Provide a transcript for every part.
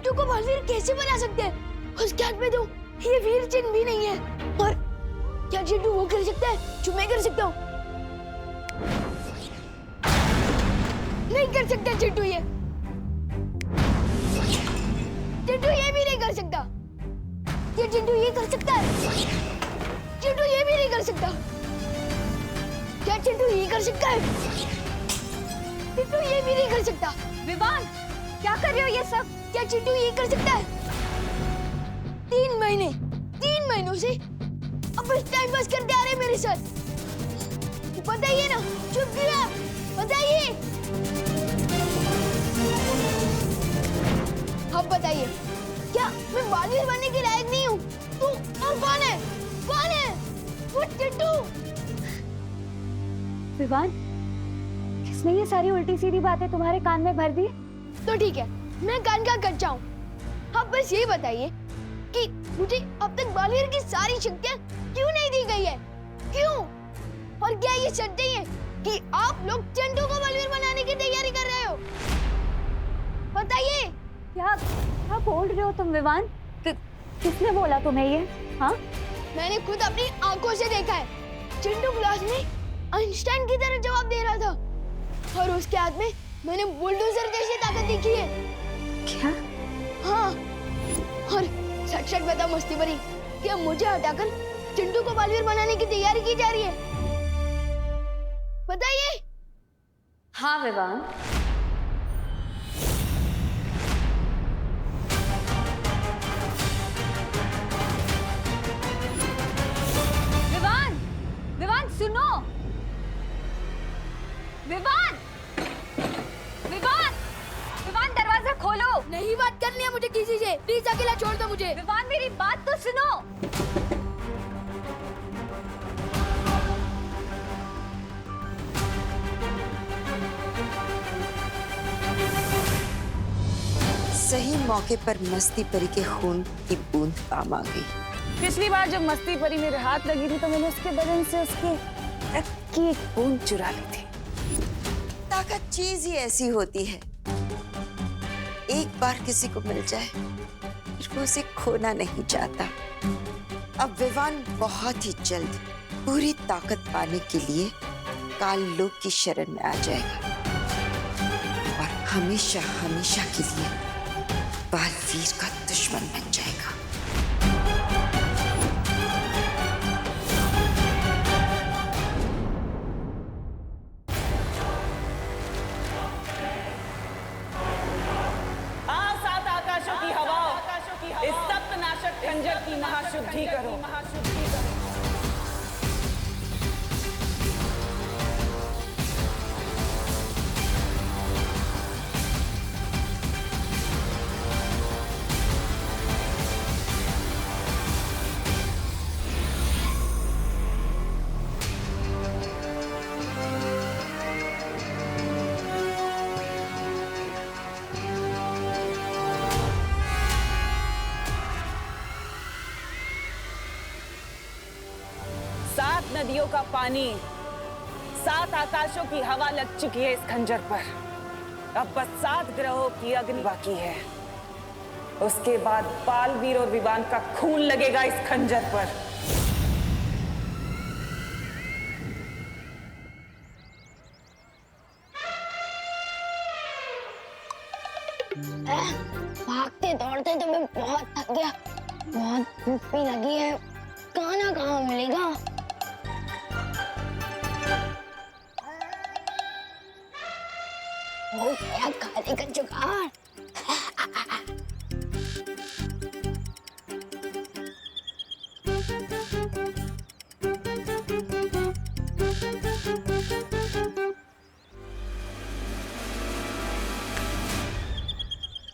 चिंटू को बलवीर कैसे बना सकते हैं? उसके हाथ में तो ये वीर चिन्ह भी नहीं है। और क्या चिंटू वो कर सकता है जो मैं कर सकता हूँ? नहीं कर सकता चिंटू ये। चिंटू ये भी नहीं कर सकता। ये चिंटू ये कर सकता है? चिंटू ये भी नहीं कर सकता। क्या चिंटू ये कर सकता है? चिंटू ये भी नहीं कर सकता। विवान, क्या कर रहे हो ये सब? क्या चिंटू ये कर सकता है? 3 महीनों से अब बस टाइम पास करते आ रहे हैं मेरे साथ। बताइए ना, चुप क्यों है? बताइए। अब बताइए, क्या मैं बालिश बनने के लायक नहीं हूँ? तू और कौन है? कौन है? वो चिंटू। विवान, किसने ये सारी उल्टी सीधी बातें तुम्हारे कान में भर दी? तो ठीक है, मैं कान का कच्चा हूँ। अब बस ये बताइए कि मुझे अब तक बालियर की सारी शक्तियाँ क्यों नहीं दी गई है? क्यों? और क्या ये सच नहीं है कि आप लोग चिंटू को बलवीर बनाने की तैयारी कर रहे हो? बताइए। क्या बोल रहे हो तुम विवान? किसने बोला तुम्हें ये? हाँ, मैंने खुद अपनी आंखों से देखा है। चिंटू क्लास में आइंस्टाइन की तरह जवाब दे रहा था और उसके हाथ में मैंने बुलडोजर जैसी ताकत देखी है। क्या? हाँ, और सच सच बता मस्ती भरी, क्या मुझे हटाकर चिंटू को बलवीर बनाने की तैयारी की जा रही है? बताइए। हाँ विवान, विवान सुनो। विवान, विवान, विवान दरवाजा खोलो। नहीं बात करनी है मुझे किसी से, प्लीज अकेला छोड़ दो मुझे। विवान मेरी बात तो सुनो। सही मौके पर मस्ती परी के खून की बूंद काम आ गई। पिछली बार जब मस्ती परी मेरे हाथ लगी थी तो मैंने उसके बदन से उसकी रक्त की एक बूंद चुरा ली थी। ताकत चीज ही ऐसी होती है, एक बार किसी को मिल जाए फिर वो उसे खोना नहीं चाहता। अब विवान बहुत ही जल्द पूरी ताकत पाने के लिए काल लोक की शरण में आ जाएगा और हमेशा हमेशा के लिए बालवीर का दुश्मन बन जाएगा। इस सप्तनाशक खंजर की महाशुद्धि करो। नदियों का पानी, 7 आकाशों की हवा लग चुकी है इस खंजर पर। अब बस 7 ग्रहों की अग्नि बाकी है। उसके बाद बालवीर और विवान का खून लगेगा इस खंजर पर। भागते दौड़ते तो मैं बहुत थक गया, बहुत भूख भी लगी है। खाना कहाँ मिलेगा? हो गया खाने का जुगाड़।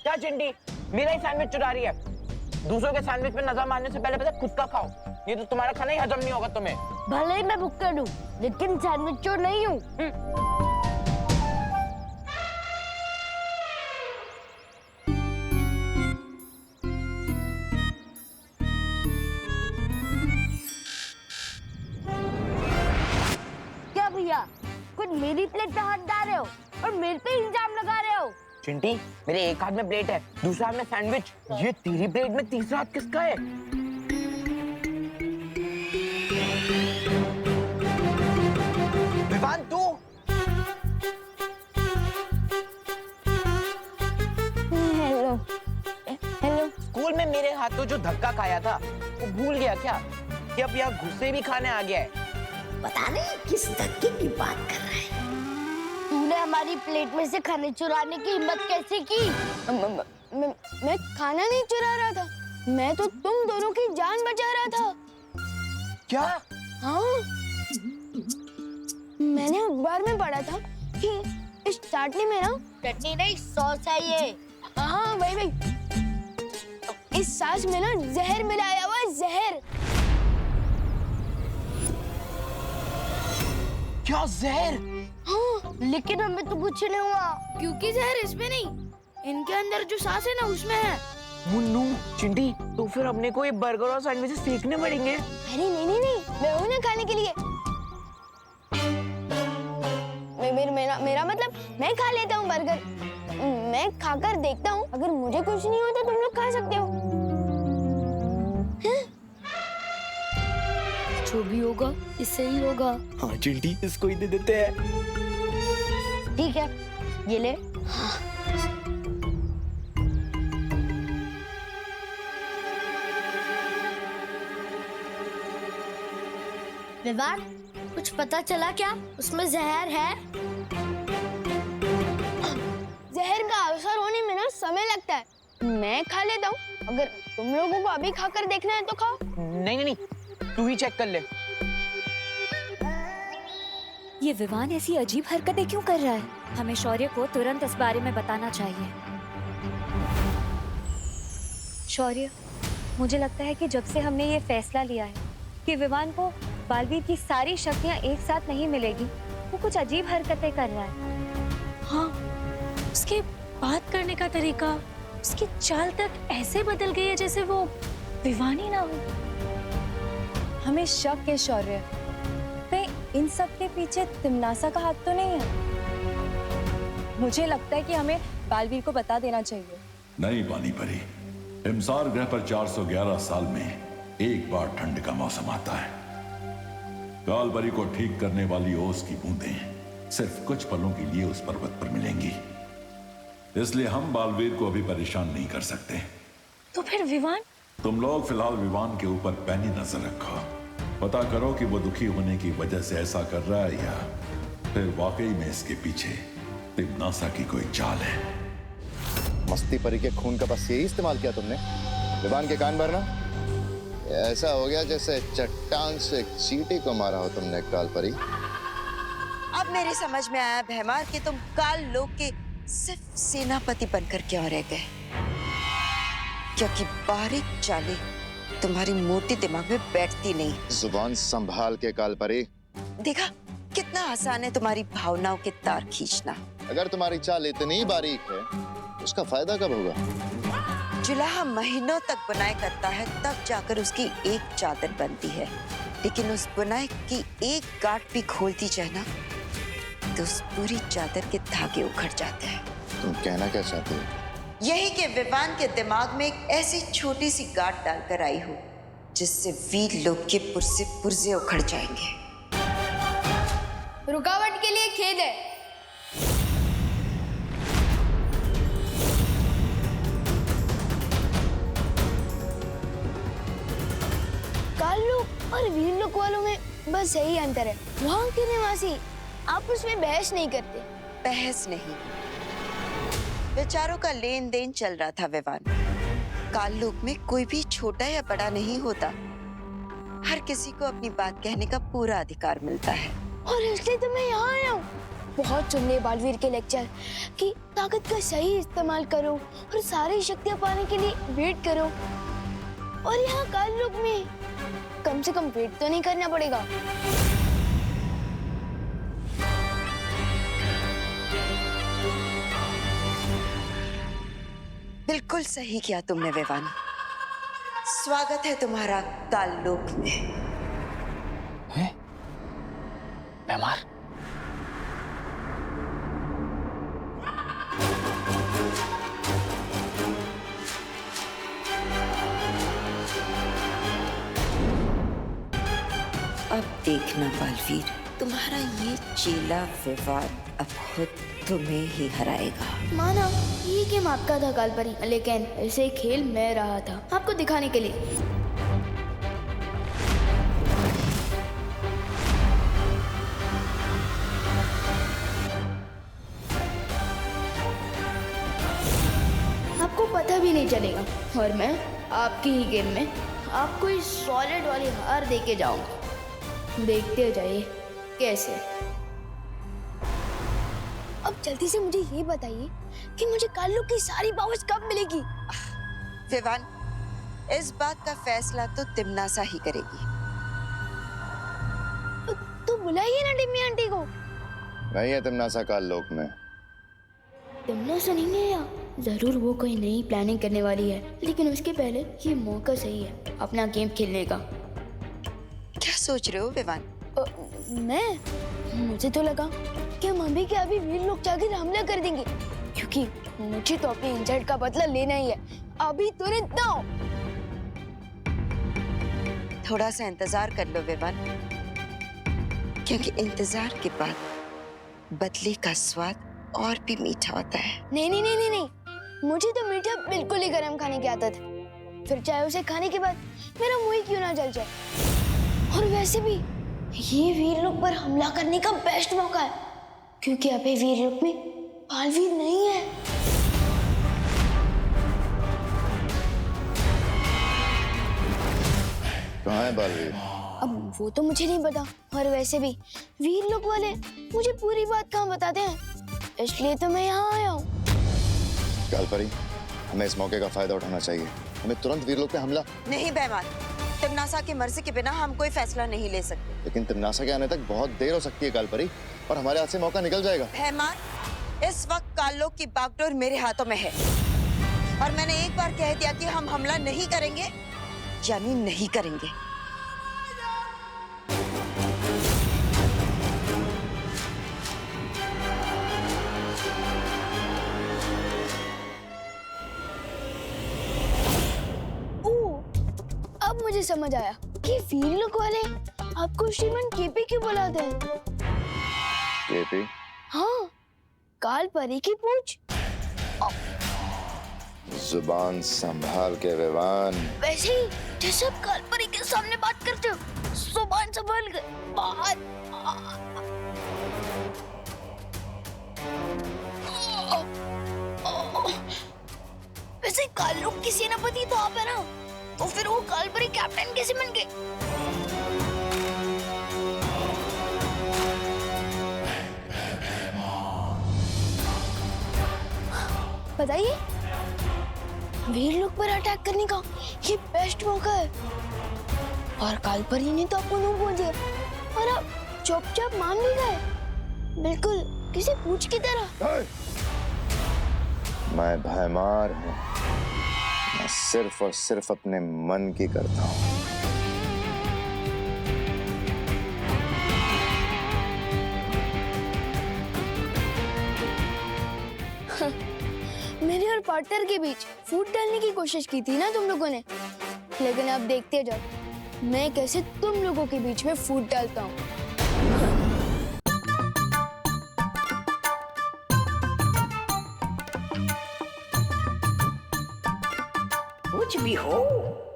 क्या चिंटी, मेरा ही सैंडविच चुरा रही है? दूसरों के सैंडविच पे नजर मारने से पहले पता खुद का खाओ, ये तो तुम्हारा खाना ही हजम नहीं होगा तुम्हें। भले ही मैं भुक्कड़ हूँ, लेकिन सैंडविच चोर नहीं हूँ। क्या भैया, कुछ मेरी प्लेट पे हाथ डाल रहे हो और मेरे पे इल्जाम लगा रहे हो? चिंटी, मेरे एक हाथ में प्लेट है, दूसरा हाथ में सैंडविच। ये तेरी प्लेट में तीसरा हाथ किसका है? विवान, तू? Hello hello. स्कूल में मेरे हाथों जो धक्का खाया था, वो भूल गया क्या कि अब यहाँ घुसे भी खाने आ गया है? पता नहीं किस धक्के की बात कर रहा है। तूने हमारी प्लेट में से खाने चुराने की हिम्मत कैसे की? मैं खाना नहीं चुरा रहा था, मैं तो तुम दोनों की जान बचा रहा था। क्या? हाँ, मैंने अखबार में पढ़ा था कि इस चाटनी में ना चटनी नहीं सॉस है ये। हाँ भाई, इस सॉस में ना जहर मिलाया हुआ है, जहर। क्या जहर? हाँ, लेकिन हमें तो कुछ नहीं हुआ क्योंकि जहर इसमें नहीं, इनके अंदर जो सांस है ना उसमें है। मुन्नू, चिंटी, तो फिर अपने को ये बर्गर और सैंडविचेस फेंकने पड़ेंगे। अरे नहीं, मैं हूं ना खाने के लिए। मेरा मतलब मैं खा लेता हूँ बर्गर। मैं खाकर देखता हूँ, अगर मुझे कुछ नहीं होता तुम लोग खा सकते हो। जो भी होगा इससे ही होगा। हाँ चिंटी, इसको ही दे देते हैं। ठीक है, ये ले। विवान, कुछ पता चला क्या? उसमें जहर है? जहर का अवसर होने में ना समय लगता है। मैं खा लेता हूँ, अगर तुम लोगों को अभी खाकर देखना है तो खाओ। नहीं, तू ही चेक कर ले। ये विवान ऐसी अजीब हरकतें क्यों कर रहा है? हमें शौर्य को तुरंत इस बारे में बताना चाहिए। शौर्य, मुझे लगता है कि जब से हमने ये फैसला लिया है कि विवान को बालवीर की सारी शक्तियां एक साथ नहीं मिलेगी, वो कुछ अजीब हरकतें कर रहा है। हाँ, उसके बात करने का तरीका, उसकी चाल तक ऐसे बदल गई है जैसे वो विवान ही ना हो। हमें शक है शौर्य, कहीं इन सब के पीछे तिमनासा का हाथ तो नहीं है? मुझे लगता है कि हमें बालवीर को बता देना चाहिए। नहीं पानी परी, हिमसार ग्रह पर 411 साल में एक बार ठंड का मौसम आता है। कालपरी को ठीक करने वाली ओस की बूंदें सिर्फ कुछ पलों के लिए उस पर्वत पर मिलेंगी, इसलिए हम बालवीर को अभी परेशान नहीं कर सकते। तो फिर विवान? तुम लोग फिलहाल विवान के ऊपर पैनी नजर रखो, पता करो कि वो दुखी होने की वजह से ऐसा कर रहा है या फिर वाकई में इसके पीछे तिमनासा की कोई चाल है। मस्ती परी के खून का बस यही इस्तेमाल किया तुमने, विवान के कान भरना? ऐसा हो गया जैसे चट्टान से चींटी को मारा हो तुमने कालपरी। अब मेरी समझ में आया भैमार कि तुम काल लोक के सिर्फ सेनापति बनकर क्यों रह गए, क्योंकि बारीक चालें तुम्हारी मोटी दिमाग में बैठती नहीं। जुबान संभाल के कालपरी। देखा कितना आसान है तुम्हारी भावनाओं के तार खींचना। अगर तुम्हारी चाल इतनी बारीक है, उसका फायदा कब होगा? जुलाहा महीनों तक बुनाई करता है, तब जाकर उसकी एक चादर बनती है, लेकिन उस बुनाई की एक गांठ भी खोलती जाए ना तो उस पूरी चादर के धागे उखड़ जाते हैं। तुम कहना क्या चाहते हो? यही के विवान के दिमाग में एक ऐसी छोटी सी गांठ डालकर आई हो जिससे वीर लोग के पुर्जे पुर्जे उखड़ जाएंगे। रुकावट के लिए खेद है। काललोक और वीरलोक वालों में बस यही अंतर है, वहाँ के निवासी आपस में बहस नहीं करते। बहस नहीं, विचारों का लेन देन चल रहा था विवान। काललोक में कोई भी छोटा या बड़ा नहीं होता, हर किसी को अपनी बात कहने का पूरा अधिकार मिलता है। और इसलिए तो मैं यहाँ आया हूँ। बहुत सुन लिए बालवीर के लेक्चर कि ताकत का सही इस्तेमाल करो और सारी शक्तियाँ पाने के लिए वेट करो, और यहाँ काललोक में कम से कम वेट तो नहीं करना पड़ेगा। बिल्कुल सही किया तुमने विवान। स्वागत है तुम्हारा काललोक में। हैं? भैमार? देखना बालवीर, तुम्हारा ये चेला विवान अब खुद तुम्हें ही हराएगा। माना ये गेम आपका था कालपरी, लेकिन इसे खेल मैं रहा था आपको दिखाने के लिए। आपको पता भी नहीं चलेगा और मैं आपकी ही गेम में आपको इस सॉलिड वाली हार दे के जाऊंगा। देखते जाइए कैसे। अब जल्दी से मुझे ये बताइए कि मुझे काल्लू की सारी पावर्स कब मिलेगी? विवान, इस बात का फैसला तो तिमनासा ही करेगी। तो बुलाइए ना टिम्मी आंटी को। नहीं है तिमनासा काल लोक में। तिमनासा नहीं है या जरूर वो कोई नई प्लानिंग करने वाली है, लेकिन उसके पहले ये मौका सही है अपना गेम खेलने का। क्या सोच रहे हो विवान? मुझे तो लगा कि हम अभी के अभी वीर लोग जाकर हमला कर देंगे, क्योंकि मुझे तो अपने इंसल्ट का बदला लेना ही है अभी तुरंत ना। थोड़ा सा इंतजार कर लो विवान, क्योंकि इंतजार के बाद बदले का स्वाद और भी मीठा होता है। नहीं, मुझे तो मीठा बिल्कुल ही गरम खाने की आदत है, फिर चाहे उसे खाने के बाद मेरा मुंह ही क्यों ना जल जाए। और वैसे भी ये वीर लोग पर हमला करने का बेस्ट मौका है, क्योंकि अभी वीर लोग में बालवीर नहीं है। कहाँ है बालवीर? अब वो तो मुझे नहीं पता, और वैसे भी वीर लोग वाले मुझे पूरी बात कहाँ बताते हैं, इसलिए तो मैं यहाँ आया हूँ। कालपरी, हमें इस मौके का फायदा उठाना चाहिए। हमें तुरंत वीर लोग पे हमला। नहीं बेईमान, तिमनासा की मर्जी के बिना हम कोई फैसला नहीं ले सकते। लेकिन तिमनासा के आने तक बहुत देर हो सकती है कालपरी, और हमारे हाथ से मौका निकल जाएगा। बेईमान, इस वक्त काल्लोक की बागडोर मेरे हाथों में है, और मैंने एक बार कह दिया कि हम हमला नहीं करेंगे, यानी नहीं करेंगे। अब मुझे समझ आया कि वीर लोग वाले आपको श्रीमान केपी क्यों बुलाते हैं। केपी? हाँ, कालपरी की पूछ। जुबान संभाल के विवान। वैसे ही जैसे आप कालपरी के सामने बात करते हो, जुबान संभाल के बात। वैसे काल्लू की सेनापति तो आप है ना, तो फिर वो कालपरी कैप्टन कैसे बन गए? बताइए, वीर लोग पर अटैक करने का ये बेस्ट मौका है, और कालपरी ने तो आपको नो बोल दिया और आप चुपचाप मान भी गए, बिल्कुल किसी पूछ की तरह। मैं भयमार हूँ, मैं सिर्फ और सिर्फ अपने मन की करता हूँ। मेरे और पार्टनर के बीच फूट डालने की कोशिश की थी ना तुम लोगों ने, लेकिन अब देखते जाओ मैं कैसे तुम लोगों के बीच में फूट डालता हूँ। कुछ भी हो,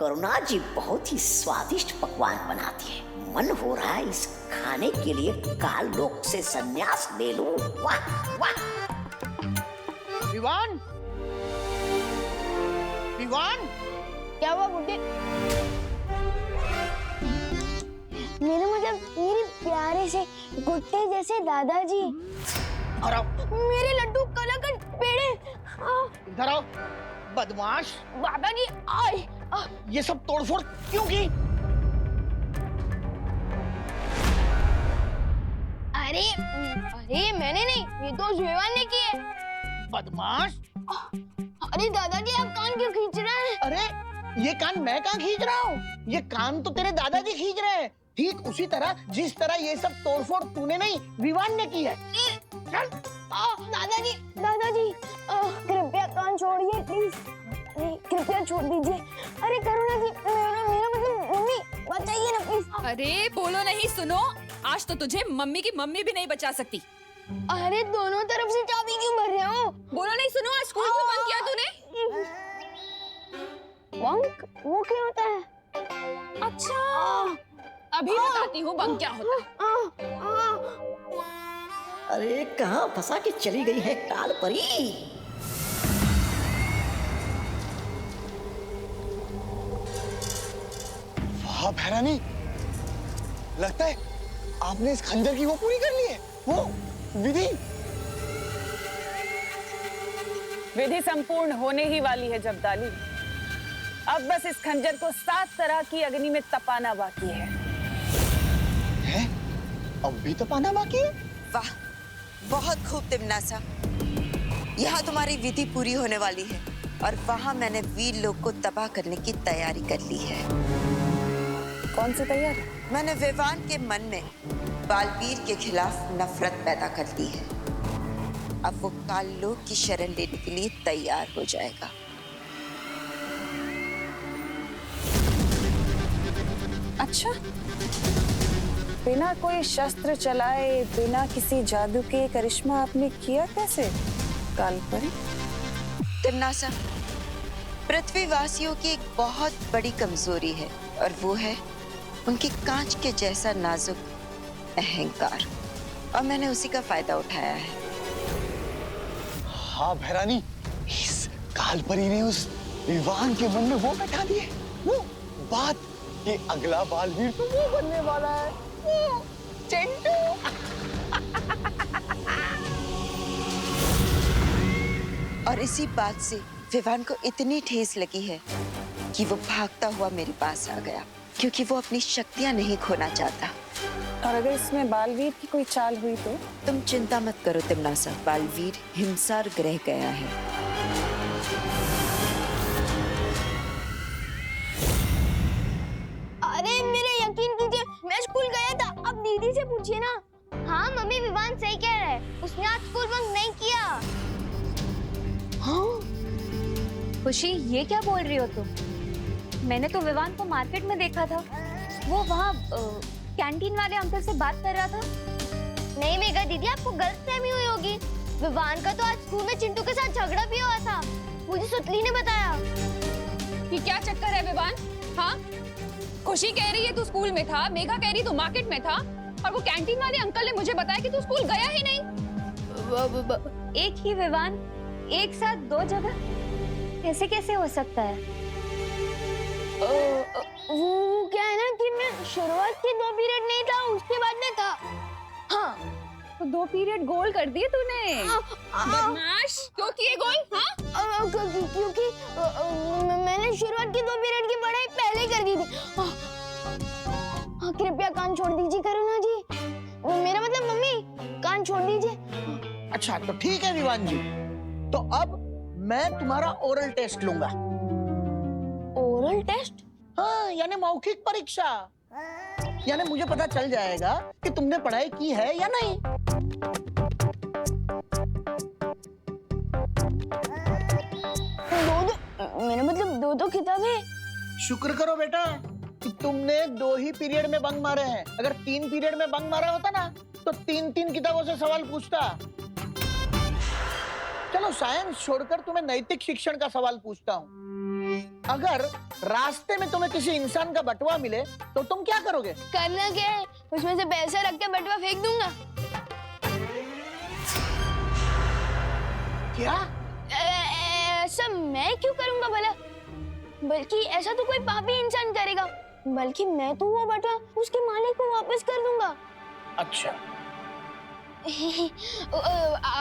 करुणा जी बहुत ही स्वादिष्ट पकवान बनाती है। मन हो रहा है इस खाने के लिए काल लोक से संन्यास ले लूं। वाह वाह। विवान, विवान, क्या हुआ बुड्ढे? मेरे प्यारे से गुट्टे जैसे दादाजी। इधर आओ, मेरे लड्डू कलाकंद पेड़े। इधर आओ, बदमाश। दादाजी आए। ये सब तोड़फोड़ क्यों की? अरे मैंने नहीं, ये तो विवान ने की है। बदमाश। अरे दादाजी आप कान क्यों खींच रहे हैं? अरे ये कान मैं कहाँ खींच रहा हूँ? ये कान तो तेरे दादाजी खींच रहे हैं, ठीक उसी तरह जिस तरह ये सब तोड़फोड़ तूने नहीं विवान ने की है। चल। दादाजी कृपया कान छोड़िए प्लीज। अरे कृपया छोड़ दीजिए। अरे करुणा जी, मेरा मतलब मम्मी बचाइए ना प्लीज। अरे बोलो नहीं, सुनो, आज तो तुझे मम्मी की मम्मी भी नहीं बचा सकती। अरे दोनों तरफ से चाबी क्यों भर रहे हो? बोलो नहीं, सुनो, आज स्कूल क्यों बंद किया तूने? बंक वो क्या होता है? अच्छा, अभी बताती हूँ बंक क्या होता है। अरे कहाँ फंसा के चली गई है काल परी? वाह भैरानी, लगता है आपने इस खंजर की वो पूरी कर ली है, वो विधि। विधि संपूर्ण होने ही वाली है जब्दाली। अब बस इस खंजर को 7 तरह की अग्नि में तपाना बाकी है। हैं? अब भी तपाना बाकी है? वाह, बहुत खूब तिमनासा। यहाँ तुम्हारी विधि पूरी होने वाली है और वहाँ मैंने वीर लोग को तबाह करने की तैयारी कर ली है। कौन सी तैयारी? मैंने विवान के मन में बालवीर के खिलाफ नफरत पैदा कर दी है। अब वो काल लोक की शरण लेने के लिए तैयार हो जाएगा। अच्छा, बिना कोई शस्त्र चलाए, बिना किसी जादू के करिश्मा आपने किया कैसे कालपरी? तिमनासा, पृथ्वीवासियों की एक बहुत बड़ी कमजोरी है और वो है उनकी कांच के जैसा नाजुक अहंकार, और मैंने उसी का फायदा उठाया है। हाँ भैरानी, इस कालपरी ने उस विवान के मन में वो बैठा दिए, वो बात कि अगला बालवीर तो वो बनने वाला है, वो चिंटू। और इसी बात से विवान को इतनी ठेस लगी है कि वो भागता हुआ मेरे पास आ गया, क्योंकि वो अपनी शक्तियां नहीं खोना चाहता। और अगर इसमें बालवीर की कोई चाल हुई तो? तुम चिंता मत करो तिमनासा, बालवीर हिमसार ग्रह गया है। अरे मेरे यकीन कीजिए, मैं स्कूल गया था। अब दीदी से पूछिए ना। हाँ मम्मी, विवान सही कह रहा है, उसने आज स्कूल बंक नहीं किया। हाँ? खुशी, ये क्या बोल रही हो तुम? मैंने तो विवान को मार्केट में देखा था, वो वहाँ कैंटीन वाले अंकल से बात कर रहा था। नहीं मेघा दीदी, आपको गलतफहमी हुई होगी। विवान का तो आज स्कूल में चिंटू के साथ झगड़ा भी हुआ था, मुझे सुतली ने बताया। ये क्या चक्कर है विवान? हाँ, खुशी कह रही है तू स्कूल में था, मेघा कह रही तू मार्केट में था, और वो कैंटीन वाले अंकल ने मुझे बताया कि तू स्कूल गया ही नहीं। एक ही विवान एक साथ 2 जगह, ऐसे कैसे हो सकता है? वो क्या है ना कि मैं शुरुआत के 2 पीरियड नहीं था, उसके बाद में था। हाँ, तो 2 पीरियड गोल कर दिए तूने। बदमाश, क्यों किए गोल? हाँ, क्योंकि मैंने शुरुआत की 2 पीरियड की पढ़ाई पहले कर दी थी। कृपया कान छोड़ दीजिए करुणा जी, मेरा मतलब मम्मी, कान छोड़ दीजिए। अच्छा तो ठीक है विवान जी, तो अब मैं तुम्हारा ओरल टेस्ट लूंगा। Oral test? हाँ, यानी मौखिक परीक्षा। यानी मुझे पता चल जाएगा कि तुमने पढ़ाई की है या नहीं। मेरा मतलब 2 किताबें। शुक्र करो बेटा कि तुमने 2 ही पीरियड में बंक मारे हैं। अगर 3 पीरियड में बंक मारा होता ना तो 3-3 किताबों से सवाल पूछता। चलो साइंस छोड़कर तुम्हें नैतिक शिक्षण का सवाल पूछता हूँ। अगर रास्ते में तुम्हें किसी इंसान का बटुआ मिले तो तुम क्या करोगे? करना क्या है, उसमें से पैसे रख के बटुआ फेंक दूंगा। क्या? ऐसा मैं क्यों करूंगा भला? बल्कि ऐसा तो कोई पापी इंसान करेगा, बल्कि मैं तो वो बटुआ उसके मालिक को वापस कर दूंगा। अच्छा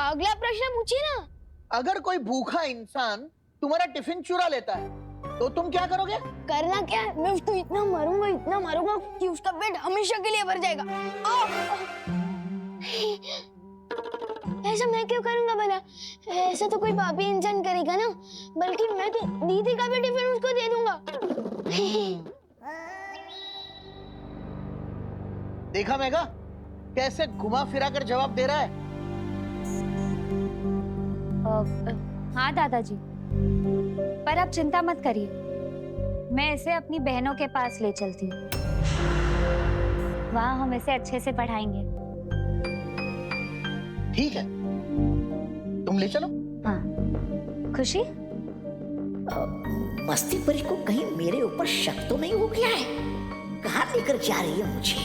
अगला प्रश्न पूछिए ना। अगर कोई भूखा इंसान तुम्हारा टिफिन चुरा लेता है तो तुम क्या करोगे? करना क्या है, मैं उसको इतना मारूंगा कि उसका पेट हमेशा के लिए भर जाएगा। ऐसा मैं क्यों करूंगा भला? ऐसा तो कोई पापी इंसान करेगा ना, बल्कि मैं तो दीदी का भी टिफिन उसको दे दूंगा। देखा मेघा, कैसे घुमा फिरा कर जवाब दे रहा है। हाँ दादाजी, पर आप चिंता मत करिए, मैं इसे अपनी बहनों के पास ले चलती हूँ। वहाँ हम इसे अच्छे से पढ़ाएंगे। ठीक है, तुम ले चलो। हाँ। खुशी? मस्ती परी को कहीं मेरे ऊपर शक तो नहीं हो गया है? कहाँ लेकर जा रही है मुझे?